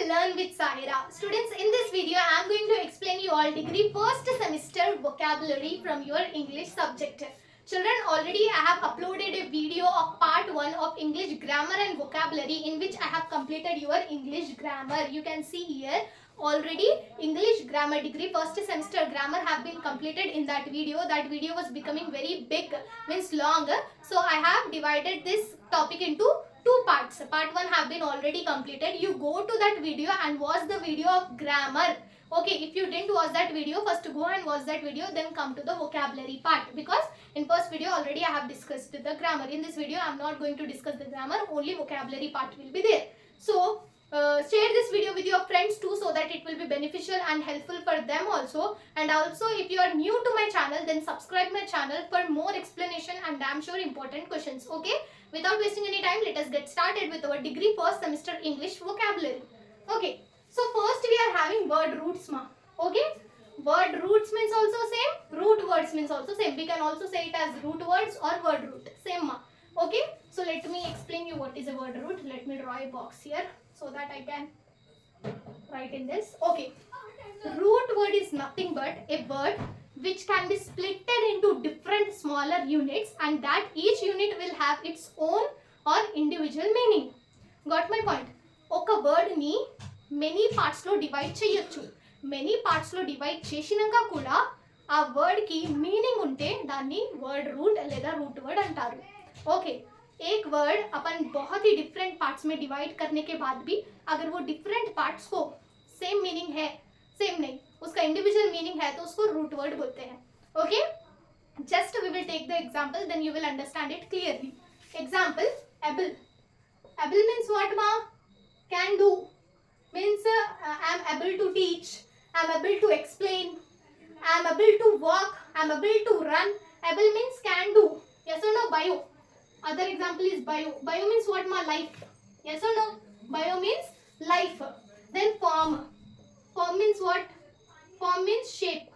Learn with Sahira. Students, in this video I am going to explain you all degree first semester vocabulary from your English subject. Children, already I have uploaded a video of part 1 of English grammar and vocabulary in which I have completed your English grammar. You can see here already English grammar degree first semester grammar have been completed in that video. That video was becoming very big, means long. So I have divided this topic into two parts. Part 1 have been already completed. You go to that video and watch the video of grammar. Okay, if you didn't watch that video, first go and watch that video, then come to the vocabulary part, because in first video already I have discussed the grammar. In this video I am not going to discuss the grammar, only vocabulary part will be there. So share this video with your friends too, so that it will be beneficial and helpful for them also. And also, if you are new to my channel, then subscribe my channel for more explanation and damn sure important questions. Okay, without wasting any time, let us get started with our degree first semester English vocabulary. Okay, so first we are having word roots ma. Okay, word roots means also same, root words means also same. We can also say it as root words or word root, same ma. Okay, so let me explain you what is a word root. Let me draw a box here so that I can write in this. Okay, root word is nothing but a word which can be splitted into different smaller units, and that each unit will have its own or individual meaning. Got my point? ఒక word ని many parts లో divide చేయొచ్చు. Many parts లో divide చేసినాక కూడా ఆ word కి meaning ఉంటే దాన్ని వర్డ్ రూట్ లేదా రూట్ వర్డ్ అంటారు. ओके, एक वर्ड अपन बहुत ही डिफरेंट पार्ट्स में डिवाइड करने के बाद भी अगर वो डिफरेंट पार्ट्स को सेम मीनिंग है, सेम नहीं, उसका इंडिविजुअल मीनिंग है, तो उसको रूट वर्ड बोलते हैं. Okay, just we will take the example, then you will understand it clearly. Example, able. Able means what मा? Can do. Means I am able to teach, I am able to explain, I am able to walk, I am able to run. Able means can do. Yes और no? बायो. Other example is bio. Bio means what ma? Life. Yes or no? Bio means life. Then form. Form means what? Form means shape.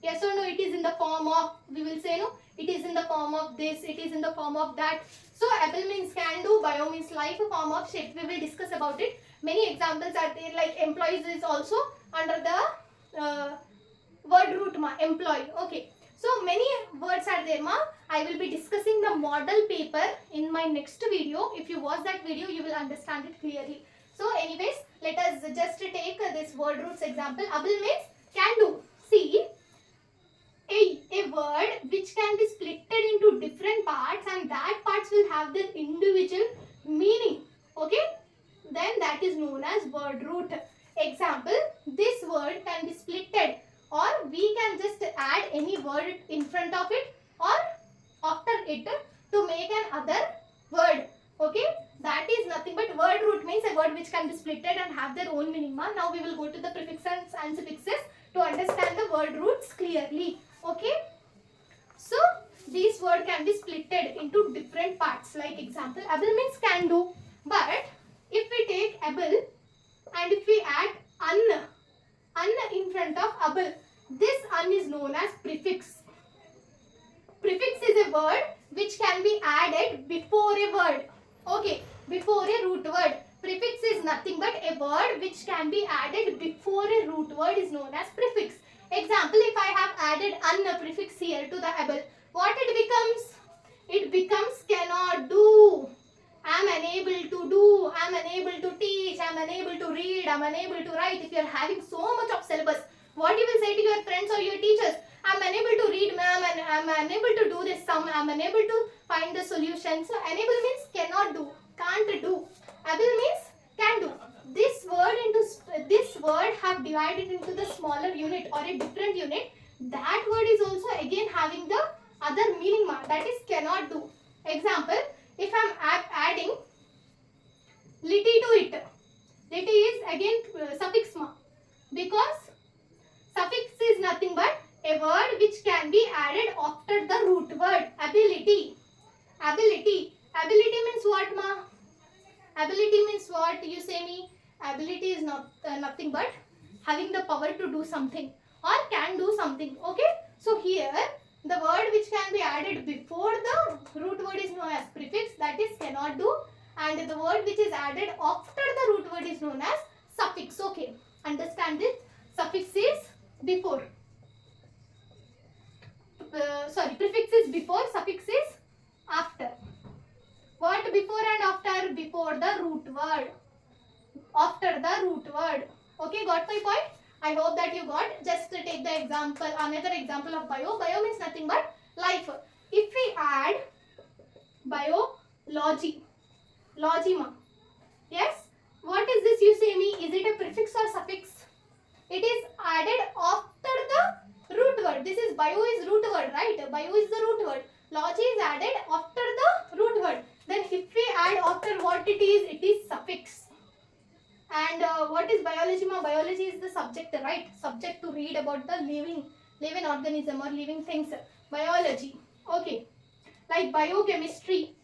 Yes or no? It is in the form of, we will say no, it is in the form of this, it is in the form of that. So able means can do, bio means life, form of shape. We will discuss about it. Many examples are there, like employees is also under the word root ma, employee. Okay, so many words are there ma. I will be discussing the model paper in my next video. If you watch that video, you will understand it clearly. So anyways, let us just take this word roots example. Able means can do. See, a word which can be splitted into different parts, and that parts will have their individual meaning. Okay, then that is known as word root. Example, this word can be splitted, or we can just add any word in front of it or after it to make an other word. Okay, that is nothing but word root means a word which can be splitted and have their own meaning ma. Now we will go to the prefixes and suffixes to understand the word roots clearly. Okay, so these word can be splitted into different parts. Like example, able means can do, but if we take able and if we add un in front of able, this un is known as prefix. Prefix is a word which can be added before a word. Okay, before a root word. Prefix is nothing but a word which can be added before a root word is known as prefix. Example, if I have added un prefix here to the able, what it becomes? It becomes cannot do. I am unable to do, I am unable to teach, I am unable to read, I am unable to write. If you are having so much of syllabus, what you will say to your friends or your teachers? I am unable to read ma'am, and I am unable to do this sum, I am unable to find the solution. So unable means cannot do, can't do. Able means can do. This word have divided into the smaller unit or a different unit. That word is also again having the other meaning ma, that is cannot do. Example, if I am adding liti to it, liti is again suffix ma, because suffix is nothing but a word which can be added after the root word. Ability. Ability. Ability means what ma? Ability means what? You say me. Ability is not nothing but having the power to do something or can do something. Okay. So here the word which can be added before the root word is known as prefix, that is cannot do, and the word which is added after the root word is known as suffix. Okay, understand this. Suffix is before. Prefix is before, suffix is after. What before and after? Before the root word, after the root word. Okay, got my point? I hope that you got. Just take the example, another example of bio. Bio means nothing but life. If we add biology, logima, yes, what is this, you say me? Is it a prefix or suffix? It is added after the root word. This is bio is root word, right? Bio is the root word. Logy is added after the root word. Then if we add after what it is suffix. And what is biology? Biology is the subject, right? Subject to read about the living organism or living things. Biology. Okay. Like biochemistry.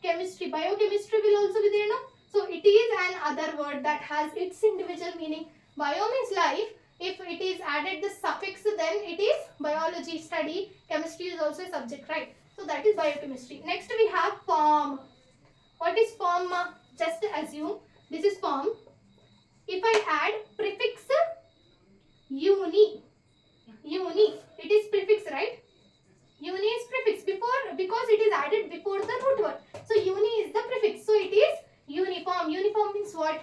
Chemistry. Biochemistry will also be there, no? So it is an other word that has its individual meaning. Bio means life. If it is added the suffix, then it is biology, study. Chemistry is also a subject, right? So that is biochemistry. Next we have form. What is form? Just assume this is form. If I add prefix uni, it is prefix, right? Uni is prefix because it is added before the root word. So uni is the prefix. So it is uniform. Uniform means what?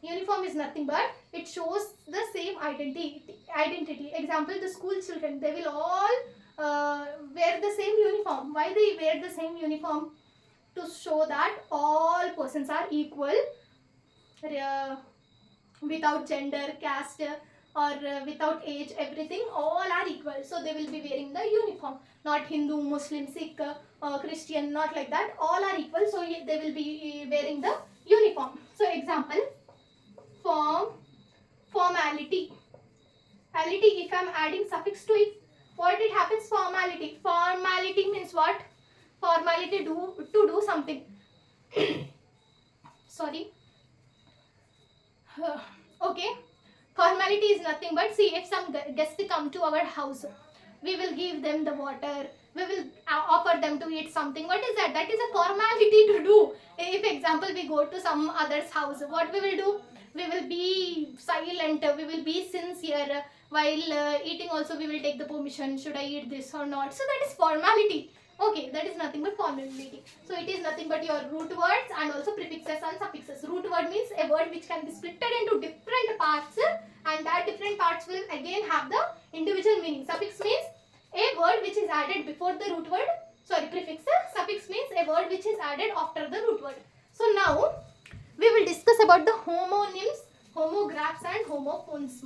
Uniform is nothing but it shows the same identity. Example, the school children, they will all wear the same uniform. Why they wear the same uniform? To show that all persons are equal, without gender, caste, or without age, everything, all are equal. So they will be wearing the uniform. Not Hindu, Muslim, Sikh, Christian, not like that. All are equal. So they will be wearing the uniform. So example, formality. If I am adding suffix to it, what it happens? Formality. Formality means what? Formality to do something. Sorry. Okay. Formality is nothing but, see, if some guests come to our house, we will give them the water, we will offer them to eat something. What is that? That is a formality to do. If example we go to some other's house, what we will do? We will be silent, we will be sincere. While eating also we will take the permission, should I eat this or not? So that is formality. Okay, that is nothing but formality. So it is nothing but your root words and also prefixes and suffixes. Root word means a word which can be split into different parts, and that different parts will again have the individual meaning. Suffix means a word which is added before the root word. Sorry, prefix. Suffix means a word which is added after the root word. So now we will discuss about the homonyms, homographs and homophones.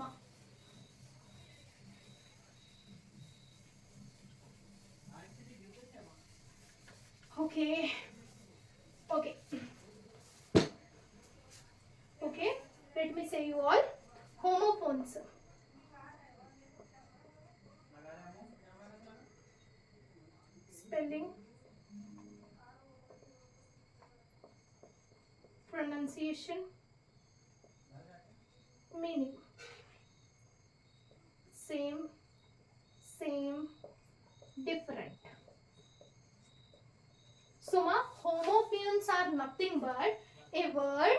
Okay. Let me say you all. Homophones. Spelling, pronunciation, meaning. Same, different. So homophones are nothing but a word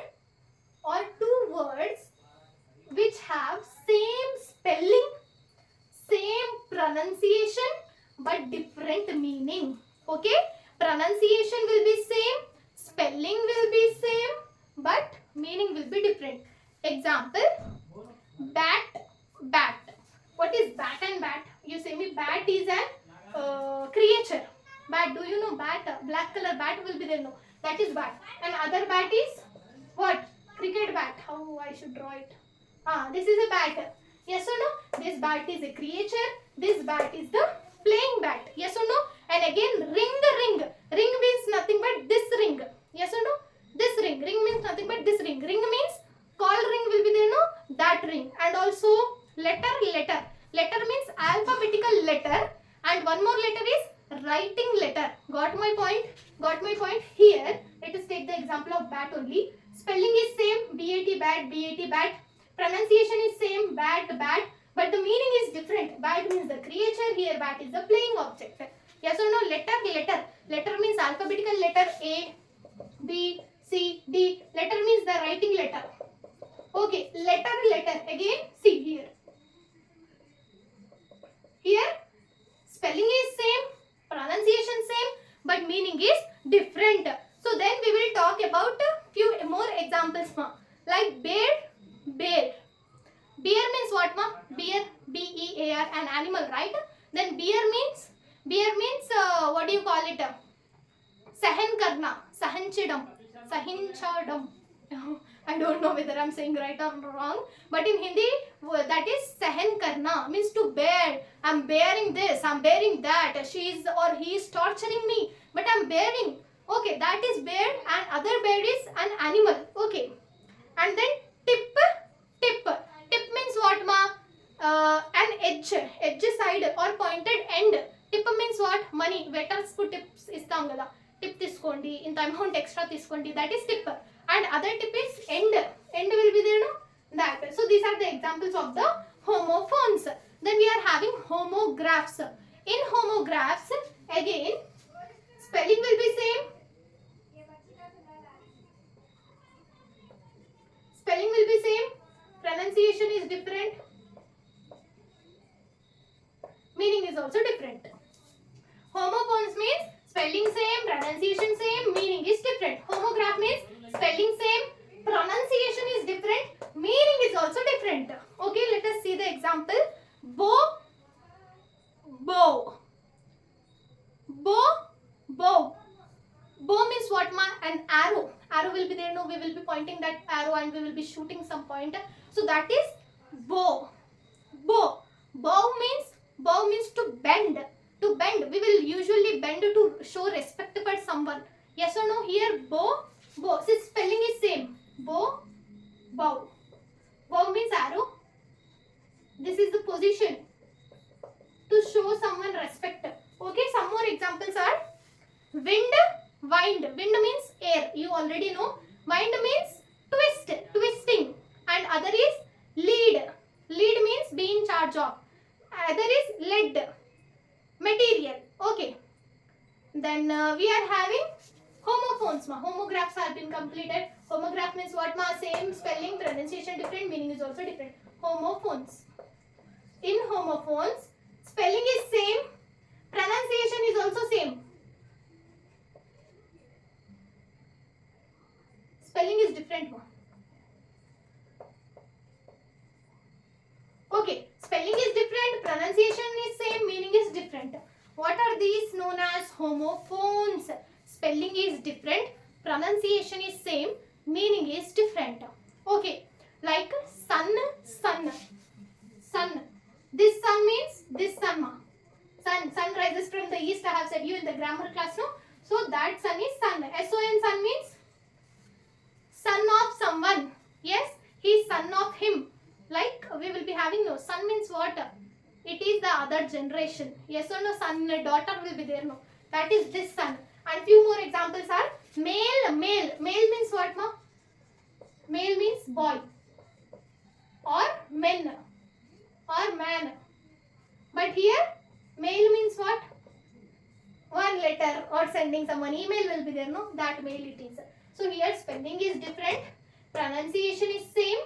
or two words which have same spelling, same pronunciation, but different meaning. Okay, pronunciation will be same, spelling will be same, but meaning will be different. Example, bat. What is bat and bat? You say me, bat is an creature. Bat, do you know bat? Black color bat will be there, no? That is bat. And other bat is what? Cricket bat. How I should draw it? This is a bat. Yes or no? This bat is a creature. This bat is the playing bat. Yes or no? And again, ring. Ring means nothing but this ring. Yes or no? This ring. Ring means nothing but this ring. Ring means call ring will be there, no? That ring. And also letter. Letter means alphabetical letter. And one more letter is writing letter. Got my point? Here, let us take the example of bat only. Spelling is same, bat. Pronunciation is same, bat. But the meaning is different. Bat means the creature, here bat is the playing object. Yes or no? Letter. Letter means alphabetical letter A, B, C, D. Letter means the writing letter. Okay, letter again. See here spelling is same, pronunciation same, but meaning is different. So then we will talk about a few more examples ma. Like bear. Bear means what ma? Bear, B-E-A-R, an animal, right? Then bear means what do you call it? Sahan karna, sahinchidam. I don't know whether I'm saying right or wrong, but in Hindi that is sahan karna, means to bear. I'm bearing this, I'm bearing that. She is or he is torturing me, but I'm bearing. Okay, that is bear, and other bear is an animal. Okay, and then tip. Tip means what ma? An edge side or pointed end. Tip means what? Money. Waiters కు tips ఇస్తాం కదా. Tip తీసుకోండి, ఇంత amount extra తీసుకోండి. That is tip. And other tip is end. End will be there, no? That. So these are the examples of the homophones. Then we are having homographs. In homographs, again, spelling will be same. Spelling will be same. Pronunciation is different. Meaning is also different. Homophones means spelling same, pronunciation same, meaning is different. Homograph means spelling same, pronunciation is different, meaning is also different. Okay, let us see the example. Bow. Bow means what ma? An arrow. Arrow will be there, no? We will be pointing that arrow and we will be shooting some point. So that is bow. Bow means to bend. To bend. We will usually bend to show respect for someone. Yes or no? Here bow. See, spelling is same. Bow. Bow means arrow. This is the position to show someone respect. Okay, some more examples are wind. Wind means air. You already know. Wind means twisting. And other is lead. Lead means be in charge of. Other is lead, material. Okay. Then we are having homophones ma. Homographs have been completed. Homograph means what ma? Same spelling, pronunciation different, meaning is also different. Homophones. In homophones, spelling is same, pronunciation is also same. Spelling is different ma. Okay, spelling is different, pronunciation is same, meaning is different. What are these known as homophones? Spelling is different, pronunciation is same, meaning is different. Okay, like sun. This sun means this sun ma. Sun rises from the east. I have said you in the grammar class, no? So that sun is sun. S-O-N, sun means son of someone. Yes, he is son of him. Like we will be having no. Son means what? It is the other generation. Yes or no? Son, daughter will be there, no? That is this son. And few more examples are male. Male means what ma? Male means boy or men or man. But here male means what? One letter or sending someone email will be there, no? That male it is. So here spelling is different, pronunciation is same,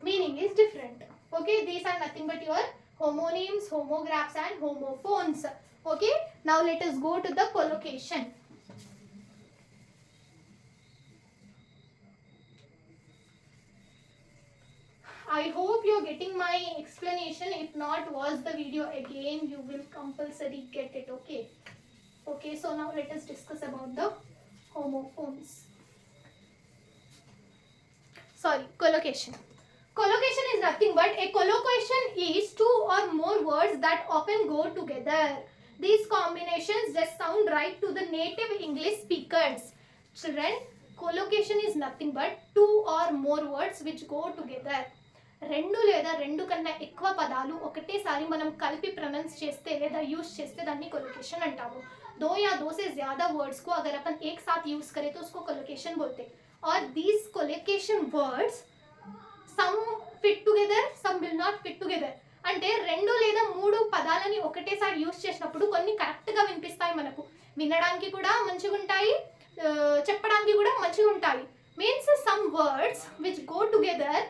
meaning is different. Okay, these are nothing but your homonyms, homographs and homophones. Okay, now let us go to the collocation. I hope you are getting my explanation. If not, watch the video again. You will compulsory get it. Okay, so now let us discuss about the homophones. Collocation. Collocation is nothing but a collocation is two or more words that often go together. These combinations just sound right to the native English speakers. Children, collocation is nothing but two or more words which go together. రెండు లేదా రెండు కన్నా ఎక్కువ పదాలు ఒకటేసారి మనం కలిపి pronounce చేస్తే లేదా యూజ్ చేస్తే దాన్ని కొలోకేషన్ అంటాము. दो या दो से ज्यादा वर्ड्स को अगर अपन एक साथ यूज करें तो उसको कोलोकेशन बोलते हैं. और these collocation words some fit together, some will not fit together. అంటే రెండు లేదా మూడు పదాలని ఒకటేసారి యూజ్ చేసినప్పుడు కొన్ని కరెక్ట్గా వినిపిస్తాయి, మనకు వినడానికి కూడా మంచిగా ఉంటాయి, చెప్పడానికి కూడా మంచిగా ఉంటాయి. Means some words which go together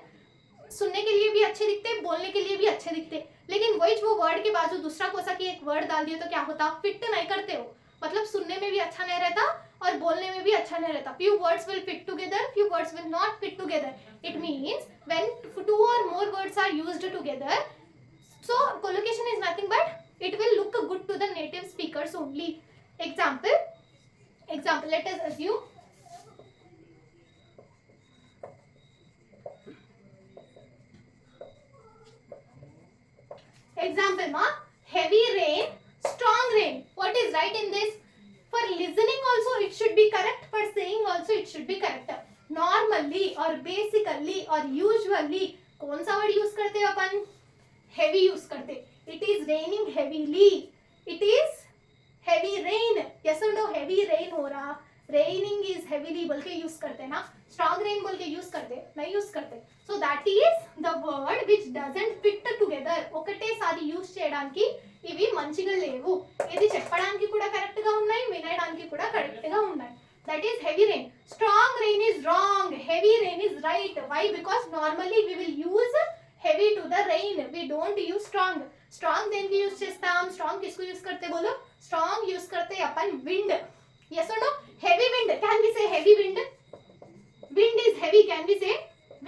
सुनने के लिए भी अच्छे दिखते, बोलने के लिए भी अच्छे दिखते, लेकिन वही वो वर्ड के बाजू दूसरा कोसा की एक वर्ड डाल दिए तो क्या होता, फिट नहीं करते हो, मतलब सुनने में भी अच्छा नहीं रहता और बोलने में भी अच्छा नहीं रहता. Few words will fit together, few words will not fit together. It means when two or more words are used together, so collocation is nothing but it will look good to the native speakers only. Example, let us assume example ma, heavy rain, strong rain. What is right in this? For listening also it should be correct, for saying also it should be correct. Normally or basically or usually कौन सा word use करते हैं अपन? Heavy use करते. It is raining heavily. It is heavy rain. Yes or no? Heavy rain हो रहा. Raining is heavily बोल के use करते हैं ना. Strong rain बोल के use करते, नहीं use करते. So that is the word which doesn't fit together. ఒకటే సారి యూస్ చేయడానికి ఇవి మంచిగా లేవు. ఇది చెప్పడానికి కూడా కరెక్ట్ గా ఉన్నాయి, వినడానికి కూడా కరెక్ట్ గా ఉన్నాయి. That is heavy rain. Strong rain is wrong. Heavy rain is right. Why? Because normally we will use heavy to the rain. We don't use strong. Strong देंगे यूज చేస్తాం. Strong किसको use करते बोलो? Strong use करते अपन wind. Yes or no? Heavy wind. Can we say heavy wind? Wind is heavy. Can we say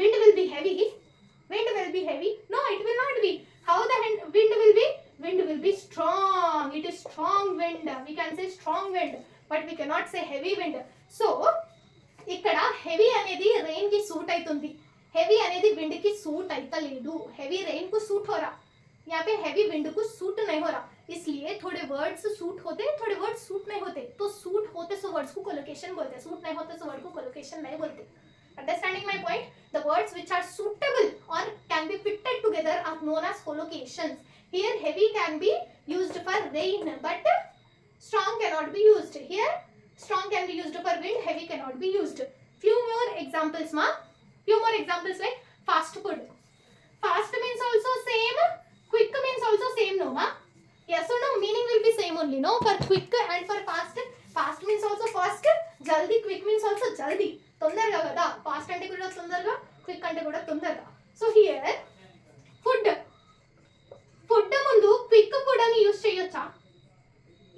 wind will be heavy? Wind will be heavy? No, it will not be. How the wind will be? Wind will be strong. It is strong wind. We can say strong wind, but we cannot say heavy wind. So ఇక్కడ heavy అనేది rain की suit అవుతుంది, heavy అనేది wind की suit అయితా లేదు. heavy rain को suit हो रहा, यहाँ पे heavy wind को सूट नहीं हो रहा, इसलिए थोड़े वर्ड्स सूट होते, थोड़े वर्ड्स सूट नहीं होते. तो सूट होते सो वर्ड्स को कोलोकेशन बोलते, सूट नहीं होते सो वर्ड को कोलोकेशन नहीं बोलते. Understanding my point? The words which are suitable or can be fitted together are known as collocations. Here heavy can be used for rain, but strong cannot be used. Here strong can be used for wind, heavy cannot be used. Few more examples ma. Few more examples like fast food. Fast means also same, quick means also same, no ma? Yes or no? Meaning will be same only, no? For quick and for fast, fast means also fast, jaldi, quick means also jaldi. తొందరగా కదా, fast అంటే కూడా తొందరగా, quick అంటే కూడా తొందరగా. So here food ముందు quick food అని యూజ్ చేయొచ్చా?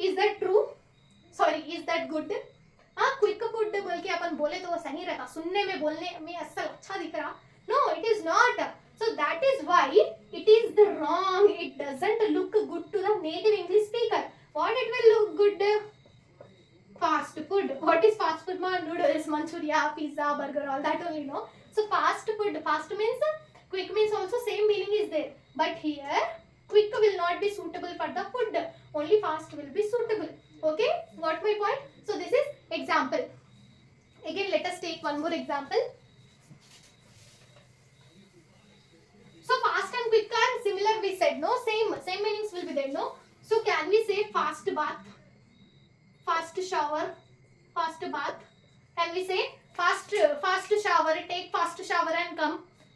Is that true? Sorry, is that good? हाँ, क्विक फुड बोल के अपन बोले तो वो सही रहता, सुनने में बोलने में असल अच्छा दिख रहा. No, it is not. So that is why it is the wrong. It doesn't look good to the native English speaker. What it will look good? Fast food. What is fast food? Ma, noodles, manchuria, pizza, burger, all that only, no? So fast food, fast means quick means also same meaning is there. But here quick will not be suitable for the food. Only fast will be suitable. Okay? Got my point? So this is example. Again let us take one more example. So fast and quick are similar we said, no? Same meanings will be there, no? So can we say fast bath? Fast shower, fast bath. Can we say fast shower, take fast shower and come?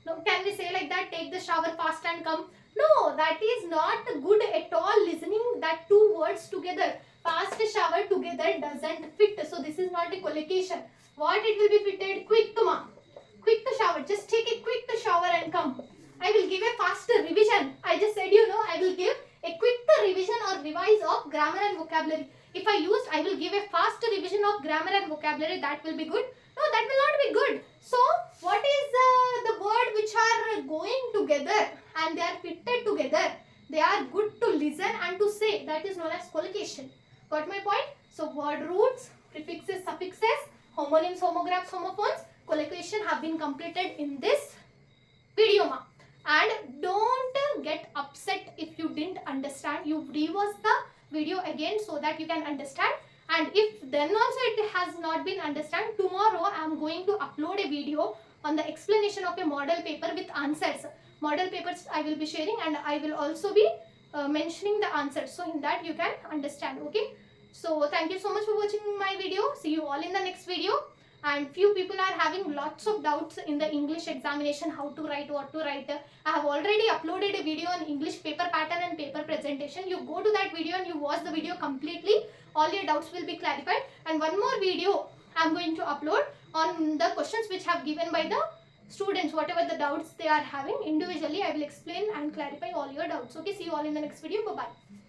No, can we say like that, take the shower fast and come? No, that is not good at all. Listening that two words together, fast shower together doesn't fit. So this is not a collocation. What it will be fitted? Quick ma, quick shower, just take a quick shower and come. I will give a fast revision. I just said, you know, I will give a quick revision or revise of grammar and vocabulary. If I used, I will give a fast revision of grammar and vocabulary, that will be good. No, that will not be good. So, what is the word which are going together and they are fitted together? They are good to listen and to say. That is known as collocation. Got my point? So, word roots, prefixes, suffixes, homonyms, homographs, homophones, collocation have been completed in this video ma. And don't get upset if you didn't understand. You rewatch the video again so that you can understand. And if then also it has not been understand, tomorrow I am going to upload a video on the explanation of a model paper with answers. Model papers I will be sharing and I will also be mentioning the answers, so in that you can understand. Okay, so thank you so much for watching my video. See you all in the next video. And few people are having lots of doubts in the English examination, how to write, what to write. I have already uploaded a video on English paper pattern and paper presentation. You go to that video and you watch the video completely. All your doubts will be clarified. And one more video I am going to upload on the questions which have given by the students whatever the doubts they are having individually. I will explain and clarify all your doubts. Okay, see you all in the next video. Bye bye.